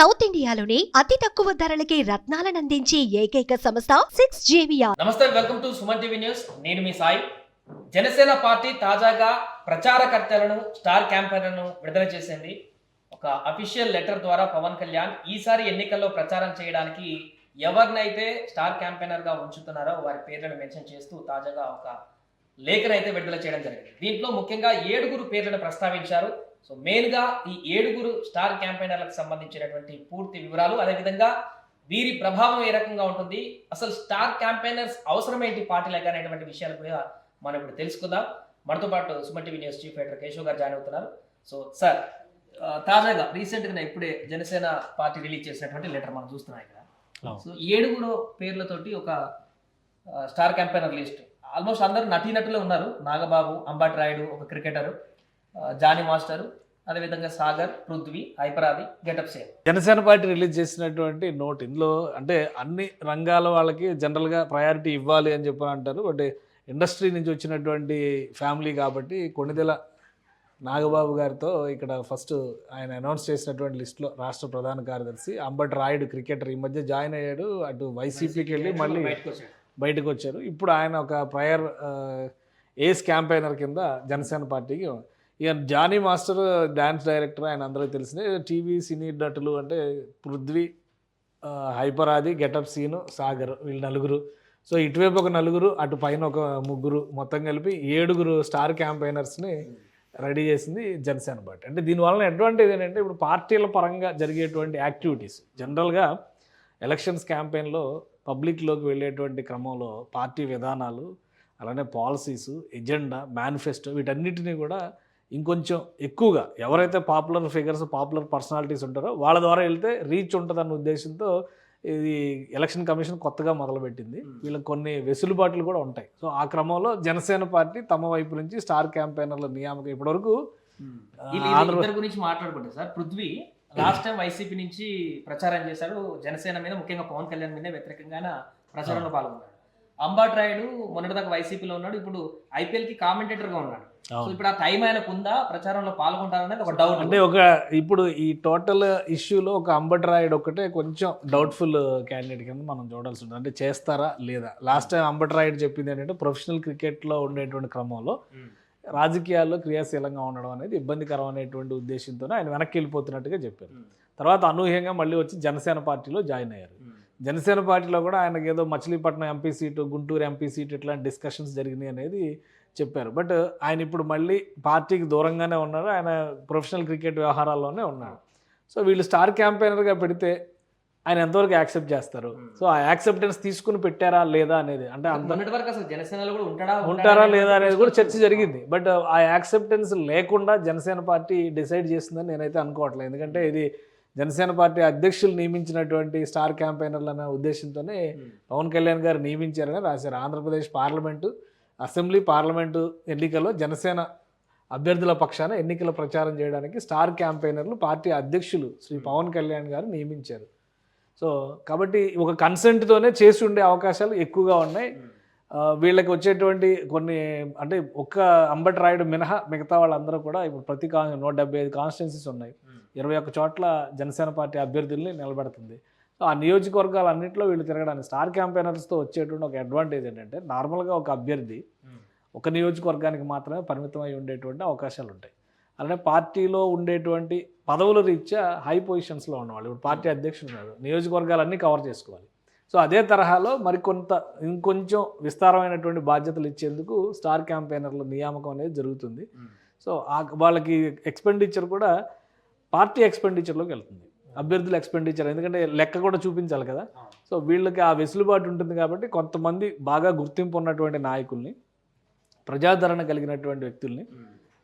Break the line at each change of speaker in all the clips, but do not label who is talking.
South ఇండియాలోనే అతి తక్కువ ధరలకి రత్నాలనందించే ఏకైక సంస్థ 6JVR.
నమస్తే, welcome to Suman TV news. నేను మీ సాయి. జనసేన పార్టీ తాజాగా ప్రచారకర్తలను, స్టార్ క్యాంపెయినర్లను విడుదల చేసింది. ఒక అఫీషియల్ లెటర్ ద్వారా పవన్ కళ్యాణ్ ఈసారి ఎన్నికల్లో ప్రచారం చేయడానికి ఎవరినైతే స్టార్ క్యాంపెయినర్గా ఉంచుతున్నారో వారి పేర్లను మెన్షన్ చేస్తూ తాజాగా ఒక లేఖను అయితే విడుదల చేయడం జరిగింది. దీంట్లో ముఖ్యంగా 7 పేర్లను ప్రస్తావించారు. సో మెయిన్గా ఈ 7 స్టార్ క్యాంపెయినర్లకు సంబంధించినటువంటి పూర్తి వివరాలు, అదేవిధంగా వీరి ప్రభావం ఏ రకంగా ఉంటుంది, అసలు స్టార్ క్యాంపెయినర్స్ అవసరం ఏంటి పార్టీలకు అనేటువంటి విషయాలు కూడా మనం ఇప్పుడు తెలుసుకుందాం. మనతో పాటు Suman TV news chief editor Keshav గారు జాయిన్ అవుతున్నారు. సో సార్, తాజాగా రీసెంట్గా ఇప్పుడే జనసేన పార్టీ రిలీజ్ చేసినటువంటి లెటర్ మనం చూస్తున్నాం ఇక్కడ. సో 7 పేర్లతోటి ఒక స్టార్ క్యాంపెయినర్ లిస్ట్. ఆల్మోస్ట్ అందరూ నటీనటులే ఉన్నారు. నాగబాబు, అంబటి రాయుడు, ఒక క్రికెటరు, జానీ మాస్టర్, అదేవిధంగా Sagar, Prithvi, Hyper Aadi, getup save.
Janasena party release చేసినటువంటి నోట్ ఇందులో అంటే అన్ని రంగాల వాళ్ళకి జనరల్గా ప్రయారిటీ ఇవ్వాలి అని చెప్పి అంటారు. బట్ ఇండస్ట్రీ నుంచి వచ్చినటువంటి ఫ్యామిలీ కాబట్టి కొణిదెల నాగబాబు గారితో ఇక్కడ ఫస్ట్ ఆయన అనౌన్స్ చేసినటువంటి లిస్టులో రాష్ట్ర ప్రధాన కార్యదర్శి అంబటి రాయుడు, క్రికెటర్, ఈ మధ్య జాయిన్ అయ్యాడు. అటు వైసీపీకి వెళ్ళి మళ్ళీ బయటకు వచ్చారు. ఇప్పుడు ఆయన ఒక ప్రయర్ ఏస్ క్యాంపెయినర్ కింద జనసేన పార్టీకి. ఇక జానీ మాస్టర్ డ్యాన్స్ డైరెక్టర్, ఆయన అందరికీ తెలిసిందే. టీవీ సినీ నటులు అంటే పృథ్వీ, హైపరాది, గెటప్ సీను, సాగర్, వీళ్ళు 4. సో ఇటువైపు ఒక 4, అటు పైన ఒక 3, మొత్తం కలిపి 7 స్టార్ క్యాంపెయినర్స్ని రెడీ చేసింది జనసేన పార్టీ. అంటే దీనివల్ల అడ్వాంటేజ్ ఏంటంటే ఇప్పుడు పార్టీల పరంగా జరిగేటువంటి యాక్టివిటీస్ జనరల్గా ఎలక్షన్స్ క్యాంపెయిన్లో పబ్లిక్లోకి వెళ్ళేటువంటి క్రమంలో పార్టీ విధానాలు, అలానే పాలసీస్, ఎజెండా, మేనిఫెస్టో, వీటన్నిటినీ కూడా ఇంకొంచెం ఎక్కువగా ఎవరైతే పాపులర్ ఫిగర్స్, పాపులర్ పర్సనాలిటీస్ ఉంటారో వాళ్ళ ద్వారా వెళ్తే రీచ్ ఉంటుందన్న ఉద్దేశంతో ఇది ఎలక్షన్ కమిషన్ కొత్తగా మొదలుపెట్టింది. వీళ్ళకి కొన్ని వెసులుబాట్లు కూడా ఉంటాయి. సో ఆ క్రమంలో జనసేన పార్టీ తమ వైపు నుంచి స్టార్ క్యాంపెయినర్ల నియామకం ఇప్పటివరకు
గురించి మాట్లాడుకుంటే sir, Prithvi last time YCP నుంచి ప్రచారం చేశాడు. జనసేన మీద, ముఖ్యంగా పవన్ కళ్యాణ్ మీద వ్యతిరేకంగా ప్రచారంలో పాల్గొన్నాడు. అంబటి రాయుడు మొన్నటిదాకా వైసీపీలో ఉన్నాడు, ఇప్పుడు ఐపీఎల్కి కామెంటేటర్గా ఉన్నాడు. సో ఇప్పుడు ఆ టైం ఆయనకు ఉందా, ప్రచారంలో పాల్గొంటారనేది ఒక డౌట్.
అంటే ఇప్పుడు ఈ టోటల్ ఇష్యూలో ఒక అంబటి రాయుడు ఒకటే కొంచెం డౌట్ఫుల్ క్యాండిడేట్ కింద మనం చూడాల్సి ఉంటుంది. అంటే చేస్తారా లేదా. లాస్ట్ టైం అంబటి రాయుడు చెప్పింది ఏంటంటే ప్రొఫెషనల్ క్రికెట్లో ఉండేటువంటి క్రమంలో రాజకీయాల్లో క్రియాశీలంగా ఉండడం అనేది ఇబ్బందికరం అనేటువంటి ఉద్దేశంతోనే ఆయన వెనక్కి వెళ్ళిపోతున్నట్టుగా చెప్పారు. తర్వాత అనూహ్యంగా మళ్ళీ వచ్చి జనసేన పార్టీలో జాయిన్ అయ్యారు. జనసేన పార్టీలో కూడా ఆయనకి ఏదో Machilipatnam MP seat, Guntur MP seat, ఇట్లాంటి డిస్కషన్స్ జరిగినాయి అనేది చెప్పారు. బట్ ఆయన ఇప్పుడు మళ్ళీ పార్టీకి దూరంగానే ఉన్నారు. ఆయన ప్రొఫెషనల్ క్రికెట్ వ్యవహారాల్లోనే ఉన్నారు. సో వీళ్ళు స్టార్ క్యాంపెయినర్గా పెడితే ఆయన ఎంతవరకు యాక్సెప్ట్ చేస్తారు. సో ఆ యాక్సెప్టెన్స్ తీసుకుని పెట్టారా లేదా అనేది, అంటే ఉంటారా లేదా అనేది కూడా చర్చ జరిగింది. బట్ ఆ యాక్సెప్టెన్స్ లేకుండా జనసేన పార్టీ డిసైడ్ చేసిందని నేనైతే అనుకోవట్లేదు. ఎందుకంటే ఇది జనసేన పార్టీ అధ్యక్షులు నియమించినటువంటి స్టార్ క్యాంపెయినర్లు అనే ఉద్దేశంతోనే పవన్ కళ్యాణ్ గారు నియమించారని రాశారు. ఆంధ్రప్రదేశ్ పార్లమెంటు, అసెంబ్లీ, పార్లమెంటు ఎన్నికల్లో జనసేన అభ్యర్థుల పక్షాన ఎన్నికల ప్రచారం చేయడానికి స్టార్ క్యాంపెయినర్లు పార్టీ అధ్యక్షులు శ్రీ పవన్ కళ్యాణ్ గారు నియమించారు. సో కాబట్టి ఒక కన్సెంట్తోనే చేసి ఉండే అవకాశాలు ఎక్కువగా ఉన్నాయి. వీళ్ళకి వచ్చేటువంటి కొన్ని అంటే ఒక్క అంబటి రాయుడు మినహా మిగతా వాళ్ళందరూ కూడా ఇప్పుడు ప్రతి 175 కాన్స్టిట్యున్సీస్ ఉన్నాయి. 21 చోట్ల జనసేన పార్టీ అభ్యర్థుల్ని నిలబెడుతుంది. సో ఆ నియోజకవర్గాలన్నింటిలో వీళ్ళు తిరగడానికి స్టార్ క్యాంపెయినర్స్తో వచ్చేటువంటి ఒక అడ్వాంటేజ్ ఏంటంటే నార్మల్గా ఒక అభ్యర్థి ఒక నియోజకవర్గానికి మాత్రమే పరిమితం అయి ఉండేటువంటి అవకాశాలు ఉంటాయి. అలానే పార్టీలో ఉండేటువంటి పదవుల రీత్యా హై పొజిషన్స్లో ఉన్నవాళ్ళు, ఇప్పుడు పార్టీ అధ్యక్షుడు ఉన్నారు, నియోజకవర్గాలన్నీ కవర్ చేసుకోవాలి. సో అదే తరహాలో ఇంకొంచెం విస్తారమైనటువంటి బాధ్యతలు ఇచ్చేందుకు స్టార్ క్యాంపెయినర్ల నియామకం అనేది జరుగుతుంది. సో వాళ్ళకి ఎక్స్పెండిచర్ కూడా పార్టీ ఎక్స్పెండిచర్లోకి వెళ్తుంది, అభ్యర్థుల ఎక్స్పెండిచర్. ఎందుకంటే లెక్క కూడా చూపించాలి కదా. సో వీళ్ళకి ఆ వెసులుబాటు ఉంటుంది కాబట్టి కొంతమంది బాగా గుర్తింపు ఉన్నటువంటి నాయకుల్ని, ప్రజాదరణ కలిగినటువంటి వ్యక్తుల్ని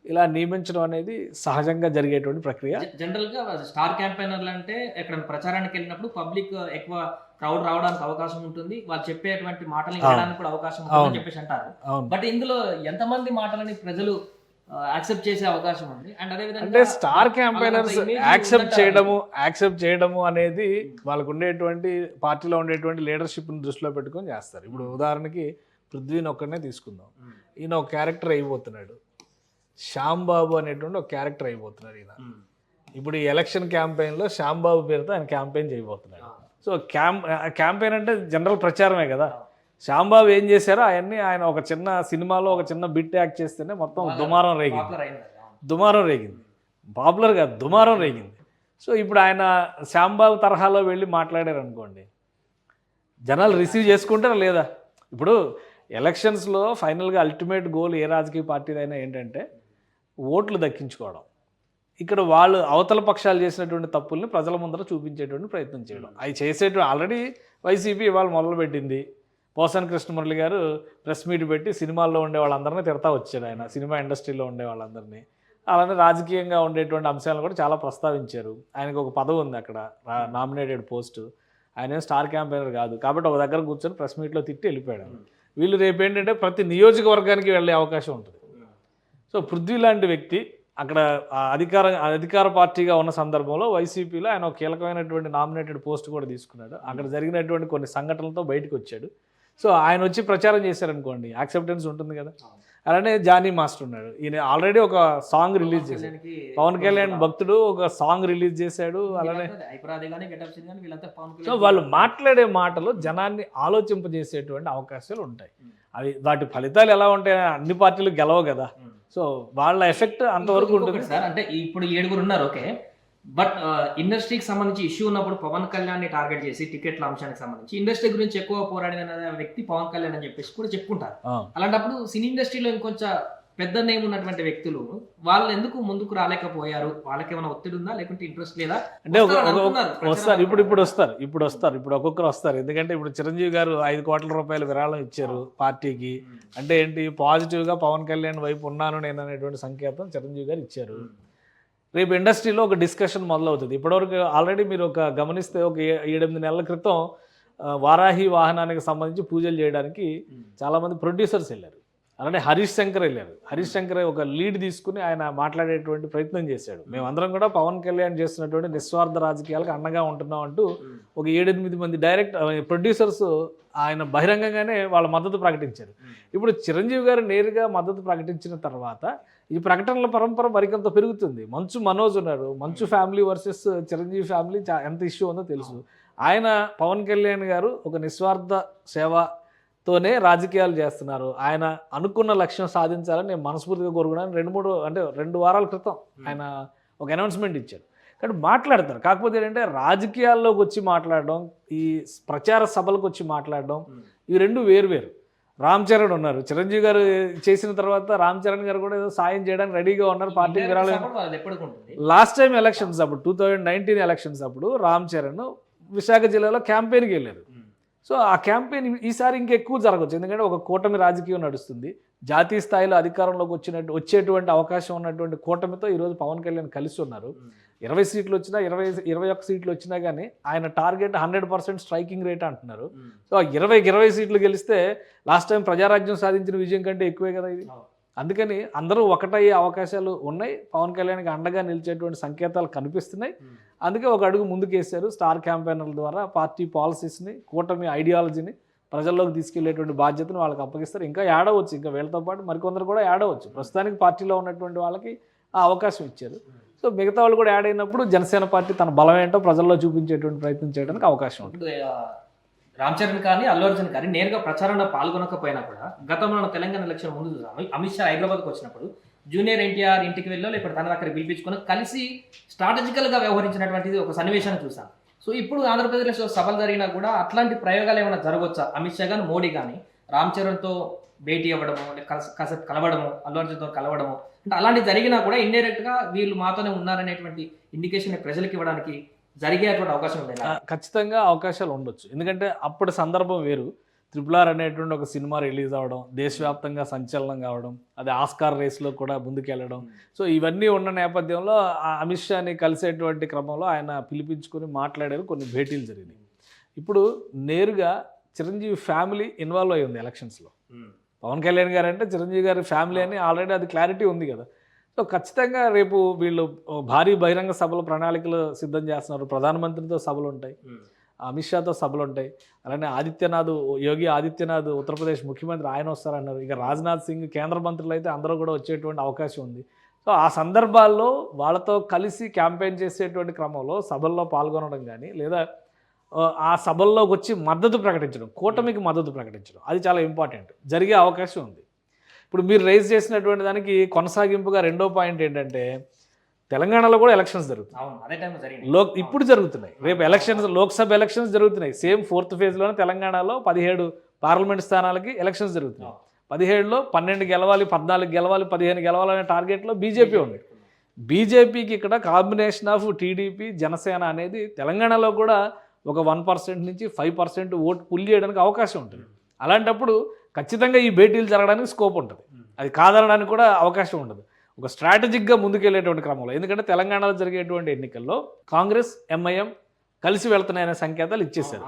ఇలా నియమించడం అనేది సహజంగా జరిగేటువంటి ప్రక్రియ.
జనరల్గా స్టార్ క్యాంపెయినర్లు అంటే ఎక్కడ ప్రచారానికి వెళ్ళినప్పుడు పబ్లిక్ ఎక్కువ క్రౌడ్ రావడానికి అవకాశం ఉంటుంది, వాళ్ళు చెప్పేటువంటి మాటలు వినడానికి కూడా అవకాశం ఉంటుందని చెప్పేసి అంటారు. బట్ ఇందులో ఎంతమంది మాటలని ప్రజలు యాక్సెప్ట్ చేసే అవకాశం ఉంది. అండ్ అదేవిధంగా
అంటే స్టార్ క్యాంపెయినర్స్ యాక్సెప్ట్ చేయడము అనేది వాళ్ళకు ఉండేటువంటి పార్టీలో ఉండేటువంటి లీడర్షిప్ని దృష్టిలో పెట్టుకొని చేస్తారు. ఇప్పుడు ఉదాహరణకి పృథ్వీని ఒక్కడనే తీసుకుందాం. ఈయన ఒక క్యారెక్టర్ అయిపోతున్నాడు, శ్యాంబాబు అనేటువంటి ఒక క్యారెక్టర్ అయిపోతున్నారు. ఇప్పుడు ఈ ఎలక్షన్ క్యాంపెయిన్లో శ్యాంబాబు పేరుతో ఆయన క్యాంపెయిన్ చేయబోతున్నాడు. సో క్యాంపెయిన్ అంటే జనరల్ ప్రచారమే కదా. శ్యాంబాబు ఏం చేశారో అవన్నీ ఆయన ఒక చిన్న సినిమాలో ఒక చిన్న బిట్ యాక్ట్ చేస్తేనే మొత్తం దుమారం రేగింది. పాపులర్ కాదు, దుమారం రేగింది. సో ఇప్పుడు ఆయన శ్యాంబాబు తరహాలో వెళ్ళి మాట్లాడారు అనుకోండి, జనాలు రిసీవ్ చేసుకుంటారా లేదా? ఇప్పుడు ఎలక్షన్స్లో ఫైనల్గా అల్టిమేట్ గోల్ ఏ రాజకీయ పార్టీదైనా ఏంటంటే ఓట్లు దక్కించుకోవడం. ఇక్కడ వాళ్ళు అవతల పక్షాలు చేసినటువంటి తప్పుల్ని ప్రజల ముందర చూపించేటువంటి ప్రయత్నం చేయడం. అవి చేసేటువంటి ఆల్రెడీ వైసీపీ ఇవాళ మొదలుపెట్టింది. పోసాని కృష్ణమురళి గారు ప్రెస్ మీట్ పెట్టి సినిమాల్లో ఉండే వాళ్ళందరినీ తిడతా వచ్చాడు. ఆయన సినిమా ఇండస్ట్రీలో ఉండే వాళ్ళందరినీ, అలానే రాజకీయంగా ఉండేటువంటి అంశాలను కూడా చాలా ప్రస్తావించారు. ఆయనకు ఒక పదవి ఉంది అక్కడ, నామినేటెడ్ పోస్టు. ఆయన స్టార్ క్యాంపెయినర్ కాదు కాబట్టి ఒక దగ్గర కూర్చొని ప్రెస్ మీట్లో తిట్టి వెళ్ళిపోయాడు. వీళ్ళు రేపు ఏంటంటే ప్రతి నియోజకవర్గానికి వెళ్ళే అవకాశం ఉంటుంది. సో పృథ్వీ లాంటి వ్యక్తి అక్కడ అధికార పార్టీగా ఉన్న సందర్భంలో వైసీపీలో ఆయన ఒక కీలకమైనటువంటి నామినేటెడ్ పోస్ట్ కూడా తీసుకున్నాడు. అక్కడ జరిగినటువంటి కొన్ని సంఘటనలతో బయటకు వచ్చాడు. సో ఆయన వచ్చి ప్రచారం చేశారనుకోండి, యాక్సెప్టెన్స్ ఉంటుంది కదా. అలానే జానీ మాస్టర్ ఉన్నాడు, ఈయన ఆల్రెడీ ఒక సాంగ్ రిలీజ్ చేశాడు. పవన్ కళ్యాణ్ భక్తుడు ఒక సాంగ్ రిలీజ్ చేశాడు. అలానే సో వాళ్ళు మాట్లాడే మాటలు జనాన్ని ఆలోచింపజేసేటువంటి అవకాశాలు ఉంటాయి. అవి వాటి ఫలితాలు ఎలా ఉంటాయి, అన్ని పార్టీలు గెలవు కదా. సో వాళ్ళ ఎఫెక్ట్ అంతవరకు ఉంటుంది
సార్. అంటే ఇప్పుడు 7 ఉన్నారు, ఓకే. బట్ ఇండస్ట్రీకి సంబంధించి ఇష్యూ ఉన్నప్పుడు పవన్ కళ్యాణ్ ని టార్గెట్ చేసి టికెట్ల అంశానికి సంబంధించి ఇండస్ట్రీ గురించి ఎక్కువ పోరాడిన వ్యక్తి పవన్ కళ్యాణ్ అని చెప్పేసి కూడా చెప్పుకుంటారు. అలాంటప్పుడు సినీ ఇండస్ట్రీలో ఇంకొంచెం పెద్ద నేమ్ ఉన్నటువంటి వ్యక్తులు వాళ్ళు ఎందుకు ముందుకు రాలేకపోయారు? వాళ్ళకి ఏమైనా ఒత్తిడి ఉందా, లేకుంటే ఇంట్రెస్ట్ లేదా?
అంటే వస్తారు, ఇప్పుడు వస్తారు, ఇప్పుడు ఒక్కొక్కరు వస్తారు. ఎందుకంటే ఇప్పుడు చిరంజీవి గారు 5 కోట్ల రూపాయలు విరాళం ఇచ్చారు పార్టీకి. అంటే ఏంటి, పాజిటివ్గా పవన్ కళ్యాణ్ వైపు ఉన్నాను నేను అనేటువంటి సంకేతం చిరంజీవి గారు ఇచ్చారు. రేపు ఇండస్ట్రీలో ఒక డిస్కషన్ మొదలవుతుంది. ఇప్పటివరకు ఆల్రెడీ మీరు గమనిస్తే ఒక 7-8 నెలల క్రితం వారాహి వాహనానికి సంబంధించి పూజలు చేయడానికి చాలామంది ప్రొడ్యూసర్స్ వెళ్ళారు. అలానే హరీష్ శంకర్ వెళ్ళారు. హరీష్ శంకర్ ఒక లీడ్ తీసుకుని ఆయన మాట్లాడేటువంటి ప్రయత్నం చేశాడు. మేమందరం కూడా పవన్ కళ్యాణ్ చేస్తున్నటువంటి నిస్వార్థ రాజకీయాలకు అండగా ఉంటున్నాం అంటూ ఒక 7-8 మంది ప్రొడ్యూసర్స్ ఆయన బహిరంగంగానే వాళ్ళ మద్దతు ప్రకటించారు. ఇప్పుడు చిరంజీవి గారు నేరుగా మద్దతు ప్రకటించిన తర్వాత ఈ ప్రకటనల పరంపర మరికొంత పెరుగుతుంది. మంచు మనోజ్ ఉన్నారు, మంచు ఫ్యామిలీ వర్సెస్ చిరంజీవి ఫ్యామిలీ ఎంత ఇష్యూ ఉందో తెలుసు. ఆయన పవన్ కళ్యాణ్ గారు ఒక నిస్వార్థ సేవతోనే రాజకీయాలు చేస్తున్నారు, ఆయన అనుకున్న లక్ష్యం సాధించాలని నేను మనస్ఫూర్తిగా కోరుకున్నాను. 2 వారాల క్రితం ఆయన ఒక అనౌన్స్మెంట్ ఇచ్చారు. కానీ మాట్లాడతారు, కాకపోతే ఏంటంటే రాజకీయాల్లోకి వచ్చి మాట్లాడడం, ఈ ప్రచార సభలకు వచ్చి మాట్లాడడం, ఈ రెండు వేరు. రామ్ చరణ్ ఉన్నారు, చిరంజీవి గారు చేసిన తర్వాత రామ్ చరణ్ గారు కూడా ఏదో సాయం చేయడానికి రెడీగా ఉన్నారు. పార్టీ లాస్ట్ టైం ఎలక్షన్స్ అప్పుడు 2019 ఎలక్షన్స్ అప్పుడు రామ్ చరణ్ విశాఖ జిల్లాలో క్యాంపెయిన్కి వెళ్ళారు. సో ఆ క్యాంపెయిన్ ఈసారి ఇంకెక్కువ జరగవచ్చు, ఎందుకంటే ఒక కూటమి రాజకీయం నడుస్తుంది. జాతీయ స్థాయిలో అధికారంలోకి వచ్చేటువంటి అవకాశం ఉన్నటువంటి కూటమితో ఈరోజు పవన్ కళ్యాణ్ కలిసి ఉన్నారు. 20 సీట్లు వచ్చినా 21 సీట్లు వచ్చినా కానీ ఆయన టార్గెట్ 100% స్ట్రైకింగ్ రేట్ అంటున్నారు. సో 20 సీట్లు గెలిస్తే లాస్ట్ టైం ప్రజారాజ్యం సాధించిన విజయం కంటే ఎక్కువే కదా ఇది. అందుకని అందరూ ఒకటయ్యే అవకాశాలు ఉన్నాయి. పవన్ కళ్యాణ్కి అండగా నిలిచేటువంటి సంకేతాలు కనిపిస్తున్నాయి. అందుకే ఒక అడుగు ముందుకేశారు. స్టార్ క్యాంపెయినర్ల ద్వారా పార్టీ పాలసీస్ని, కూటమి ఐడియాలజీని ప్రజల్లోకి తీసుకెళ్లేటువంటి బాధ్యతను వాళ్ళకి అప్పగిస్తారు. ఇంకా యాడ్ అవ్వచ్చు, ఇంకా వీళ్ళతో పాటు మరికొందరు కూడా యాడ్ అవ్వచ్చు. ప్రస్తుతానికి పార్టీలో ఉన్నటువంటి వాళ్ళకి ఆ అవకాశం ఇచ్చారు. సో మిగతా వాళ్ళు కూడా యాడ్ అయినప్పుడు జనసేన పార్టీ తన బలం ఏంటో ప్రజల్లో చూపించేటువంటి ప్రయత్నం చేయడానికి అవకాశం ఉంటుంది.
రామ్ చరణ్ కానీ అల్లు అర్జున్ కానీ నేరుగా ప్రచారంలో పాల్గొనకపోయినా కూడా గతంలో తెలంగాణ ఎలక్షన్ ముందు చూసాము, అమిత్ షా హైదరాబాద్కి వచ్చినప్పుడు జూనియర్ ఎన్టీఆర్ ఇంటికి వెళ్ళో లేకపోతే తన దగ్గర పిలిపించుకొని కలిసి స్ట్రాటజికల్గా వ్యవహరించినటువంటిది ఒక సన్నివేశాన్ని చూసాం. సో ఇప్పుడు ఆంధ్రప్రదేశ్లో సభలు జరిగినా కూడా అట్లాంటి ప్రయోగాలు ఏమైనా జరగవచ్చా? అమిత్ షా కానీ మోడీ కానీ రామ్ చరణ్తో భేటీ అవ్వడము, కాసేపు కలవడము, అల్లు అర్జున్తో కలవడము, అంటే అలాంటివి జరిగినా కూడా ఇండైరెక్ట్గా వీళ్ళు మాతోనే ఉన్నారనేటువంటి ఇండికేషన్ ప్రజలకు ఇవ్వడానికి జరిగేటువంటి అవకాశం ఉంది.
ఖచ్చితంగా అవకాశాలు ఉండొచ్చు, ఎందుకంటే అప్పటి సందర్భం వేరు. RRR అనేటువంటి ఒక సినిమా రిలీజ్ అవ్వడం, దేశవ్యాప్తంగా సంచలనం కావడం, అది ఆస్కార్ రేస్లో కూడా ముందుకెళ్ళడం. సో ఇవన్నీ ఉన్న నేపథ్యంలో అమిత్ షాని కలిసేటువంటి క్రమంలో ఆయన పిలిపించుకొని మాట్లాడారు, కొన్ని భేటీలు జరిగినాయి. ఇప్పుడు నేరుగా చిరంజీవి ఫ్యామిలీ ఇన్వాల్వ్ అయ్యి ఉంది ఎలక్షన్స్లో. పవన్ కళ్యాణ్ గారు అంటే చిరంజీవి గారి ఫ్యామిలీ అని ఆల్రెడీ అది క్లారిటీ ఉంది కదా. సో ఖచ్చితంగా రేపు వీళ్ళు భారీ బహిరంగ సభలు ప్రణాళికలు సిద్ధం చేస్తున్నారు. ప్రధానమంత్రితో సభలు ఉంటాయి, అమిత్ షాతో సభలు ఉంటాయి. అలానే యోగి ఆదిత్యనాథ్ ఉత్తరప్రదేశ్ ముఖ్యమంత్రి ఆయన వస్తారన్నారు. ఇక రాజ్నాథ్ సింగ్, కేంద్ర మంత్రులు అయితే అందరూ కూడా వచ్చేటువంటి అవకాశం ఉంది. సో సో ఆ సందర్భాల్లో వాళ్ళతో కలిసి క్యాంపెయిన్ చేసేటువంటి క్రమంలో సభల్లో పాల్గొనడం కానీ లేదా ఆ సభల్లోకి వచ్చి మద్దతు ప్రకటించడం, కూటమికి మద్దతు ప్రకటించడం, అది చాలా ఇంపార్టెంట్, జరిగే అవకాశం ఉంది. ఇప్పుడు మీరు రైజ్ చేసినటువంటి దానికి కొనసాగింపుగా రెండో పాయింట్ ఏంటంటే తెలంగాణలో కూడా ఎలక్షన్స్ జరుగుతాయి. ఇప్పుడు జరుగుతున్నాయి. రేపు ఎలక్షన్స్, లోక్సభ ఎలక్షన్స్ జరుగుతున్నాయి. సేమ్ 4th ఫేజ్లోనే తెలంగాణలో 17 పార్లమెంట్ స్థానాలకి ఎలక్షన్స్ జరుగుతున్నాయి. 17లో 12 గెలవాలి, 14 గెలవాలి, 15 గెలవాలనే టార్గెట్లో బీజేపీ ఉంది. బీజేపీకి ఇక్కడ కాంబినేషన్ ఆఫ్ టీడీపీ జనసేన అనేది తెలంగాణలో కూడా ఒక 1% నుంచి 5% ఓటు పుల్ చేయడానికి అవకాశం ఉంటుంది. అలాంటప్పుడు ఖచ్చితంగా ఈ భేటీలు జరగడానికి స్కోప్ ఉంటుంది, అది కాదనడానికి కూడా అవకాశం ఉండదు. ఒక స్ట్రాటజిక్గా ముందుకెళ్ళేటువంటి క్రమంలో, ఎందుకంటే తెలంగాణలో జరిగేటువంటి ఎన్నికల్లో కాంగ్రెస్ ఎంఐఎం కలిసి వెళ్తున్నాయనే సంకేతాలు ఇచ్చేశారు.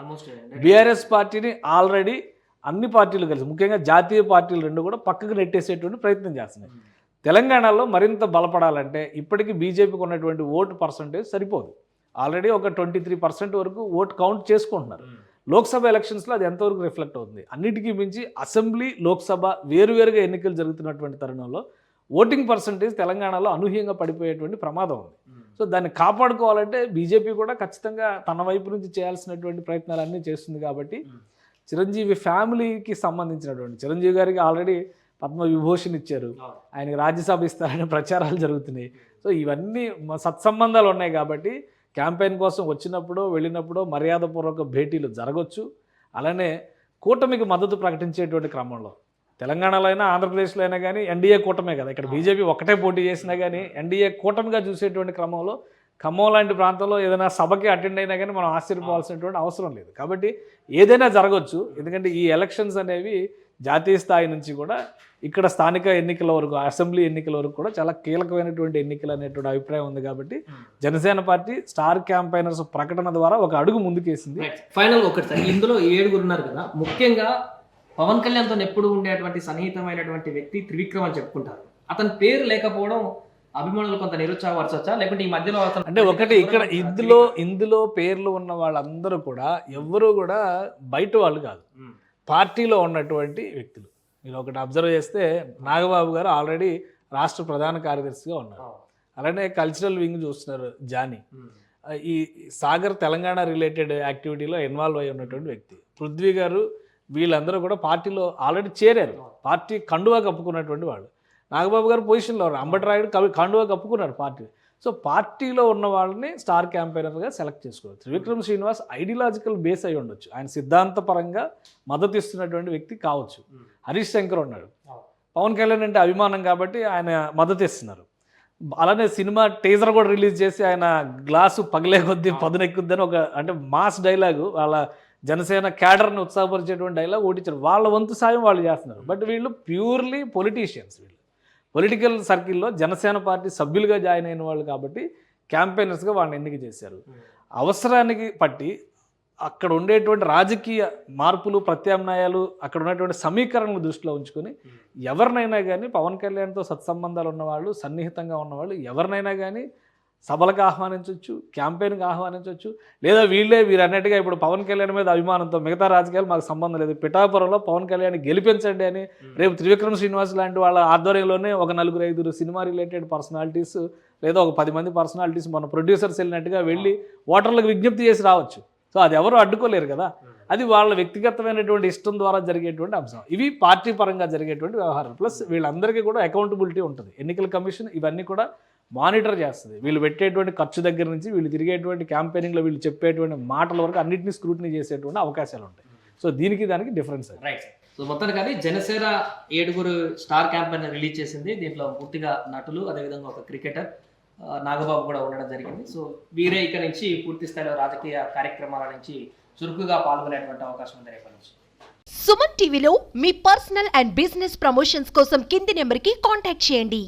బీఆర్ఎస్ పార్టీని ఆల్రెడీ అన్ని పార్టీలు కలిసి, ముఖ్యంగా జాతీయ పార్టీలు రెండు కూడా పక్కకు నెట్టేసేటువంటి ప్రయత్నం చేస్తున్నాయి. తెలంగాణలో మరింత బలపడాలంటే ఇప్పటికీ బీజేపీకి ఉన్నటువంటి ఓటు పర్సంటేజ్ సరిపోదు. ఆల్రెడీ ఒక 23% వరకు ఓటు కౌంట్ చేసుకుంటున్నారు. లోక్సభ ఎలక్షన్స్లో అది ఎంతవరకు రిఫ్లెక్ట్ అవుతుంది? అన్నిటికీ మించి అసెంబ్లీ, లోక్సభ వేరువేరుగా ఎన్నికలు జరుగుతున్నటువంటి తరుణంలో ఓటింగ్ పర్సంటేజ్ తెలంగాణలో అనూహ్యంగా పడిపోయేటువంటి ప్రమాదం ఉంది. సో దాన్ని కాపాడుకోవాలంటే బీజేపీ కూడా ఖచ్చితంగా తన వైపు నుంచి చేయాల్సినటువంటి ప్రయత్నాలన్నీ చేస్తుంది. కాబట్టి చిరంజీవి ఫ్యామిలీకి సంబంధించినటువంటి, చిరంజీవి గారికి ఆల్రెడీ పద్మ విభూషణ్ ఇచ్చారు, ఆయనకి రాజ్యసభ ఇస్తారనే ప్రచారాలు జరుగుతున్నాయి. సో ఇవన్నీ సత్సంబంధాలు ఉన్నాయి కాబట్టి క్యాంపెయిన్ కోసం వచ్చినప్పుడు వెళ్ళినప్పుడు మర్యాదపూర్వక భేటీలు జరగవచ్చు. అలానే కూటమికి మద్దతు ప్రకటించేటువంటి క్రమంలో తెలంగాణలో అయినా ఆంధ్రప్రదేశ్లో అయినా కానీ ఎన్డీఏ కూటమే కదా, ఇక్కడ బీజేపీ ఒకటే పోటీ చేసినా కానీ ఎన్డీఏ కూటమిగా చూసేటువంటి క్రమంలో ఖమ్మం లాంటి ప్రాంతంలో ఏదైనా సభకి అటెండ్ అయినా కానీ మనం ఆశ్చర్యపోవాల్సినటువంటి అవసరం లేదు. కాబట్టి ఏదైనా జరగవచ్చు. ఎందుకంటే ఈ ఎలక్షన్స్ అనేవి జాతీయ స్థాయి నుంచి కూడా ఇక్కడ స్థానిక ఎన్నికల వరకు, అసెంబ్లీ ఎన్నికల వరకు కూడా చాలా కీలకమైనటువంటి ఎన్నికలు అనేటువంటి అభిప్రాయం ఉంది. కాబట్టి జనసేన పార్టీ స్టార్ క్యాంపైనర్స్ ప్రకటన ద్వారా ఒక అడుగు ముందుకేసింది.
ఫైనల్ ఒకటి సార్, ఇందులో 7 ఉన్నారు కదా, ముఖ్యంగా పవన్ కళ్యాణ్తో ఎప్పుడు ఉండేటువంటి సన్నిహితమైనటువంటి వ్యక్తి త్రివిక్రమ్ అని చెప్పుకుంటారు. అతని పేరు లేకపోవడం అభిమానులు కొంత నిరుత్సాహపరచవచ్చా, లేకుంటే ఈ మధ్యలో
అంటే ఒకటి ఇక్కడ ఇందులో పేర్లు ఉన్న వాళ్ళందరూ కూడా ఎవరు కూడా బయట వాళ్ళు కాదు, పార్టీలో ఉన్నటువంటి వ్యక్తులు. మీరు ఒకటి అబ్జర్వ్ చేస్తే నాగబాబు గారు ఆల్రెడీ రాష్ట్ర ప్రధాన కార్యదర్శిగా ఉన్నారు. అలానే కల్చరల్ వింగ్ చూస్తున్నారు జానీ. ఈ సాగర్ తెలంగాణ రిలేటెడ్ యాక్టివిటీలో ఇన్వాల్వ్ అయి ఉన్నటువంటి వ్యక్తి. పృథ్వీ గారు, వీళ్ళందరూ కూడా పార్టీలో ఆల్రెడీ చేరారు, పార్టీ కండువా కప్పుకున్నటువంటి వాళ్ళు. నాగబాబు గారు పొజిషన్లో ఉన్నారు, అంబటరాయుడు కండువా కప్పుకున్నారు పార్టీ. సో పార్టీలో ఉన్న వాళ్ళని స్టార్ క్యాంపెయినర్గా సెలెక్ట్ చేసుకోవచ్చు. త్రివిక్రమ్ శ్రీనివాస్ ఐడియాలజికల్ బేస్ అయి ఉండొచ్చు, ఆయన సిద్ధాంతపరంగా మద్దతు ఇస్తున్నటువంటి వ్యక్తి కావచ్చు. హరీష్ శంకర్ ఉన్నాడు, పవన్ కళ్యాణ్ అంటే అభిమానం కాబట్టి ఆయన మద్దతు ఇస్తున్నారు. అలానే సినిమా టీజర్ కూడా రిలీజ్ చేసి ఆయన గ్లాసు పగిలే కొద్దీ పదునెక్కుద్దని ఒక అంటే మాస్ డైలాగు, వాళ్ళ జనసేన క్యాడర్ని ఉత్సాహపరిచేటువంటి డైలాగ్ ఓటించారు. వాళ్ళ వంతు సాయం వాళ్ళు చేస్తున్నారు. బట్ వీళ్ళు ప్యూర్లీ పొలిటీషియన్స్, వీళ్ళు పొలిటికల్ సర్కిల్లో జనసేన పార్టీ సభ్యులుగా జాయిన్ అయిన వాళ్ళు కాబట్టి క్యాంపెయినర్స్గా వాళ్ళని ఎన్నిక చేశారు. అవసరానికి పట్టి అక్కడ ఉండేటువంటి రాజకీయ మార్పులు, ప్రత్యామ్నాయాలు, అక్కడ ఉన్నటువంటి సమీకరణలు దృష్టిలో ఉంచుకొని ఎవరినైనా కానీ పవన్ కళ్యాణ్తో సత్సంబంధాలు ఉన్నవాళ్ళు, సన్నిహితంగా ఉన్నవాళ్ళు ఎవరినైనా కానీ సభలకు ఆహ్వానించవచ్చు, క్యాంపెయిన్కి ఆహ్వానించవచ్చు. లేదా వీరు అన్నట్టుగా ఇప్పుడు పవన్ కళ్యాణ్ మీద అభిమానంతో మిగతా రాజకీయాలు మాకు సంబంధం లేదు, పిఠాపురంలో పవన్ కళ్యాణ్ గెలిపించండి అని రేపు త్రివిక్రమ్ శ్రీనివాస్ లాంటి వాళ్ళ ఆధ్వర్యంలోనే ఒక 4-5 సినిమా రిలేటెడ్ పర్సనాలిటీస్ లేదా ఒక 10 మంది పర్సనాలిటీస్ మన ప్రొడ్యూసర్స్ వెళ్ళినట్టుగా వెళ్ళి ఓటర్లకు విజ్ఞప్తి చేసి రావచ్చు. సో అది ఎవరు అడ్డుకోలేరు కదా, అది వాళ్ళ వ్యక్తిగతమైనటువంటి ఇష్టం ద్వారా జరిగేటువంటి అంశం. ఇవి పార్టీ పరంగా జరిగేటువంటి వ్యవహారం. ప్లస్ వీళ్ళందరికీ కూడా అకౌంటబిలిటీ ఉంటుంది. ఎన్నికల కమిషన్ ఇవన్నీ కూడా మానిటర్ చేస్తుంది. వీళ్ళు పెట్టేటువంటి ఖర్చు దగ్గర నుంచి వీళ్ళు తిరిగేటువంటి క్యాంపెయినింగ్లో వీళ్ళు చెప్పేటువంటి మాటల వరకు అన్నింటినీ స్క్రూటినీ చేసేటువంటి అవకాశాలు ఉంటాయి. సో దానికి డిఫరెన్స్.
రైట్. సో మొత్తానికి జనసేన 7 స్టార్ క్యాంపెయిన్ రిలీజ్ చేసింది. దీంట్లో పూర్తిగా నటులు, అదేవిధంగా ఒక క్రికెటర్ నాగబాబు కూడా ఉండడం జరిగింది. సో వీరే ఇక నుంచి పూర్తి స్థాయిలో రాజకీయ కార్యక్రమాల నుంచి చురుకుగా పాల్గొనేటువంటి అవకాశం ఉంది రేపటి నుంచి.
సుమన్ టీవీలో మీ పర్సనల్ అండ్ బిజినెస్ ప్రమోషన్స్ కోసం కింది నెంబర్కి కాంటాక్ట్ చేయండి.